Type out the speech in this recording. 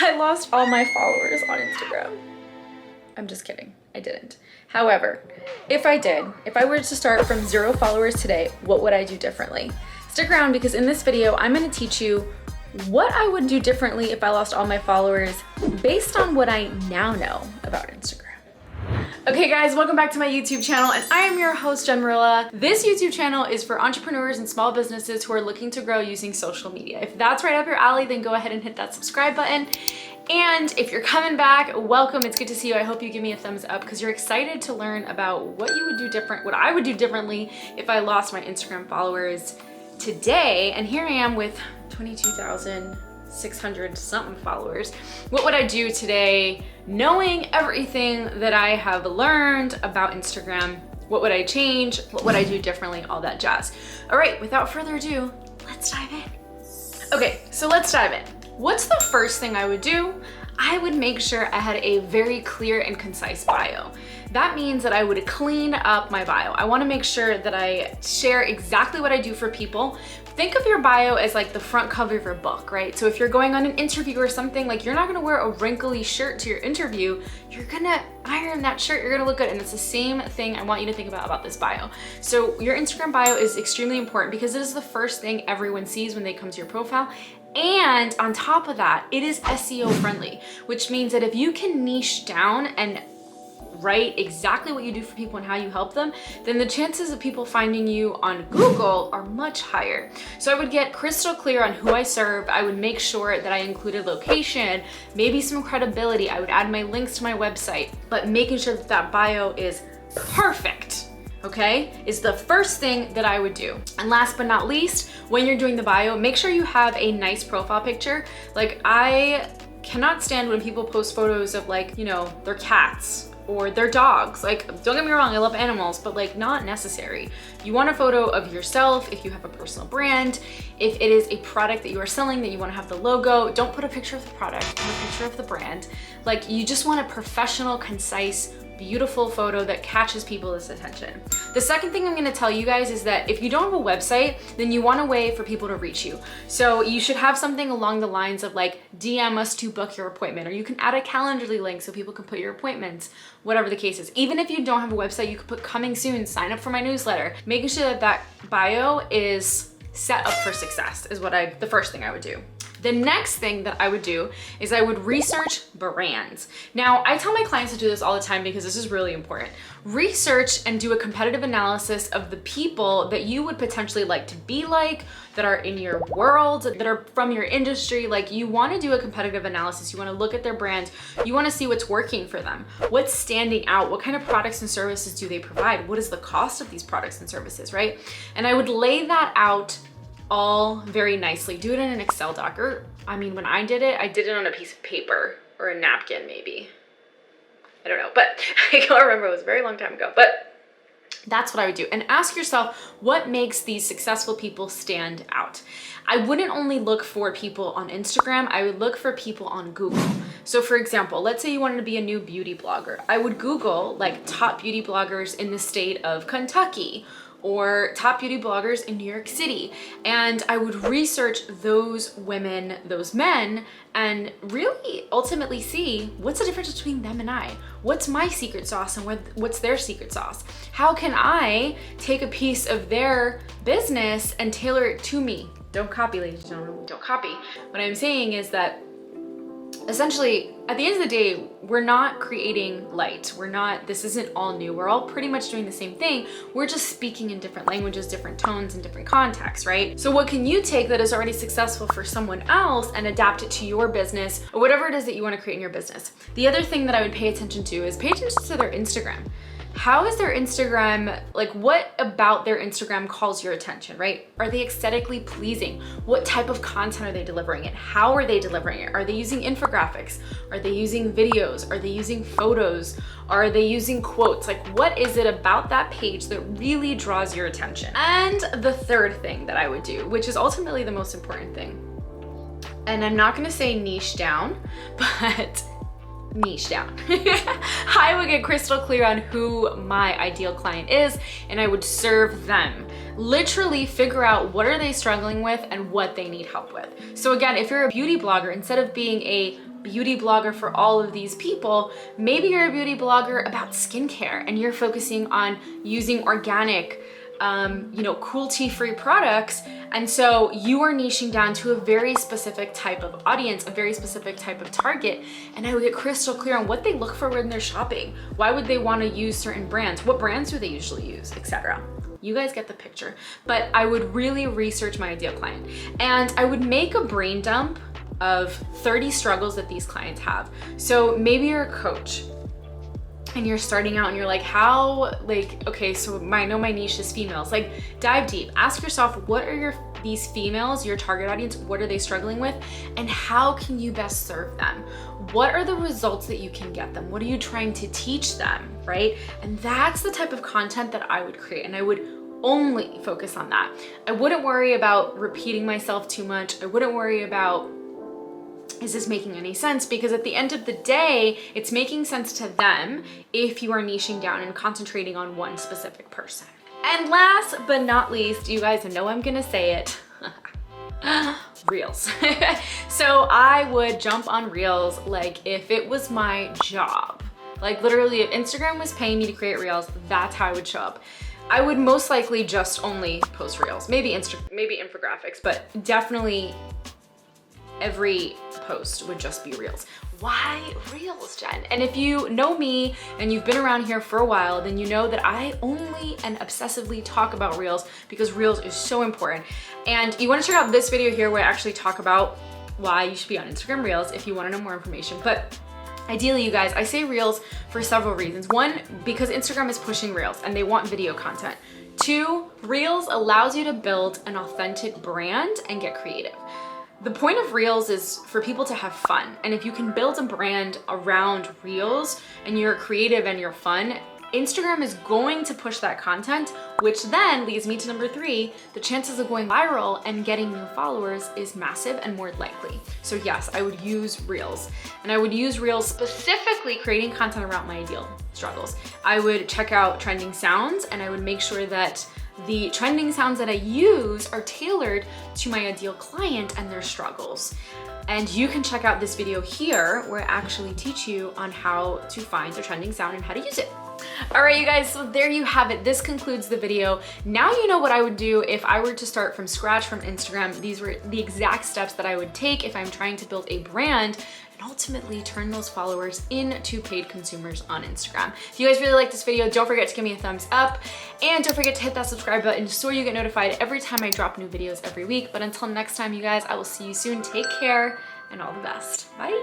I lost all my followers on Instagram. I'm just kidding, I didn't. However, if I were to start from 0 followers today, what would I do differently? Stick around because in this video, I'm gonna teach you what I would do differently if I lost all my followers based on what I now know about Instagram. Okay guys, welcome back to my YouTube channel and I am your host, Jen Marilla. This YouTube channel is for entrepreneurs and small businesses who are looking to grow using social media. If that's right up your alley, then go ahead and hit that subscribe button. And if you're coming back, welcome, it's good to see you. I hope you give me a thumbs up because you're excited to learn about what you would do different, what I would do differently if I lost my Instagram followers today. And here I am with 22,600 something followers. What would I do today knowing everything that I have learned about Instagram? What would I change? What would I do differently? All that jazz. All right, without further ado, let's dive in. Okay, so let's dive in. What's the first thing I would do? I would make sure I had a very clear and concise bio. That means that I would clean up my bio. I wanna make sure that I share exactly what I do for people. Think of your bio as like the front cover of your book, right? So if you're going on an interview or something, like you're not gonna wear a wrinkly shirt to your interview, you're gonna iron that shirt, you're gonna look good. And it's the same thing I want you to think about this bio. So your Instagram bio is extremely important because it is the first thing everyone sees when they come to your profile. And on top of that, it is SEO friendly, which means that if you can niche down and write exactly what you do for people and how you help them, then the chances of people finding you on Google are much higher. So I would get crystal clear on who I serve. I would make sure that I included location, maybe some credibility. I would add my links to my website, but making sure that that bio is perfect, okay, is the first thing that I would do. And last but not least, when you're doing the bio, make sure you have a nice profile picture. Like, I cannot stand when people post photos of, like, you know, their cats or their dogs. Like, don't get me wrong, I love animals, but like, not necessary. You want a photo of yourself if you have a personal brand. If it is a product that you are selling, that you want to have the logo, don't put a picture of the product, put a picture of the brand. Like, you just want a professional, concise, beautiful photo that catches people's attention. The second thing I'm gonna tell you guys is that if you don't have a website, then you want a way for people to reach you. So you should have something along the lines of like, DM us to book your appointment, or you can add a Calendly link so people can put your appointments, whatever the case is. Even if you don't have a website, you could put coming soon, sign up for my newsletter. Making sure that that bio is set up for success is the first thing I would do. The next thing that I would do is I would research brands. Now, I tell my clients to do this all the time because this is really important. Research and do a competitive analysis of the people that you would potentially like to be like, that are in your world, that are from your industry. Like, you wanna do a competitive analysis. You wanna look at their brand. You wanna see what's working for them. What's standing out? What kind of products and services do they provide? What is the cost of these products and services, right? And I would lay that out all very nicely. Do it in an Excel doc, or I mean, when I did it on a piece of paper or a napkin maybe. I don't know, but I can't remember, it was a very long time ago, but that's what I would do. And ask yourself, what makes these successful people stand out? I wouldn't only look for people on Instagram, I would look for people on Google. So for example, let's say you wanted to be a new beauty blogger. I would Google like top beauty bloggers in the state of Kentucky, or top beauty bloggers in New York City. And I would research those women, those men, and really ultimately see what's the difference between them and I. What's my secret sauce and what's their secret sauce? How can I take a piece of their business and tailor it to me? Don't copy, ladies and gentlemen, don't copy. What I'm saying is that essentially, at the end of the day, we're not creating light. This isn't all new. We're all pretty much doing the same thing. We're just speaking in different languages, different tones, and different contexts, right? So what can you take that is already successful for someone else and adapt it to your business, or whatever it is that you want to create in your business? The other thing that I would pay attention to is pay attention to their Instagram. How is their Instagram, like what about their Instagram calls your attention, right? Are they aesthetically pleasing? What type of content are they delivering it? How are they delivering it? Are they using infographics? Are they using videos? Are they using photos? Are they using quotes? Like, what is it about that page that really draws your attention? And the third thing that I would do, which is ultimately the most important thing, and I'm not gonna say niche down, but niche down. I would get crystal clear on who my ideal client is, and I would serve them. Literally figure out what are they struggling with and what they need help with. So again, if you're a beauty blogger, instead of being a beauty blogger for all of these people. Maybe you're a beauty blogger about skincare and you're focusing on using organic, cruelty-free products. And so you are niching down to a very specific type of audience, a very specific type of target. And I would get crystal clear on what they look for when they're shopping. Why would they want to use certain brands? What brands do they usually use, etc. You guys get the picture. But I would really research my ideal client. And I would make a brain dump of 30 struggles that these clients have. So maybe you're a coach and you're starting out and you're like, okay, so I know my niche is females. Like, dive deep. Ask yourself, what are these females, your target audience, what are they struggling with? And how can you best serve them? What are the results that you can get them? What are you trying to teach them, right? And that's the type of content that I would create. And I would only focus on that. I wouldn't worry about repeating myself too much. I wouldn't worry about, is this making any sense? Because at the end of the day, it's making sense to them if you are niching down and concentrating on one specific person. And last but not least, you guys know I'm gonna say it, Reels. So I would jump on Reels like if it was my job. Like literally, if Instagram was paying me to create Reels, that's how I would show up. I would most likely just only post Reels, maybe infographics, but definitely every post would just be Reels. Why Reels, Jen? And if you know me and you've been around here for a while, then you know that I only and obsessively talk about Reels because Reels is so important. And you wanna check out this video here where I actually talk about why you should be on Instagram Reels if you wanna know more information. But ideally, you guys, I say Reels for several reasons. One, because Instagram is pushing Reels and they want video content. Two, Reels allows you to build an authentic brand and get creative. The point of Reels is for people to have fun. And if you can build a brand around Reels and you're creative and you're fun, Instagram is going to push that content, which then leads me to number 3, the chances of going viral and getting new followers is massive and more likely. So yes, I would use Reels. And I would use Reels specifically creating content around my ideal struggles. I would check out trending sounds and I would make sure that the trending sounds that I use are tailored to my ideal client and their struggles. And you can check out this video here where I actually teach you on how to find a trending sound and how to use it. All right, you guys, so there you have it. This concludes the video. Now you know what I would do if I were to start from scratch from Instagram. These were the exact steps that I would take if I'm trying to build a brand and ultimately turn those followers into paid consumers on Instagram. If you guys really like this video, don't forget to give me a thumbs up and don't forget to hit that subscribe button so you get notified every time I drop new videos every week. But until next time, you guys, I will see you soon. Take care and all the best. Bye.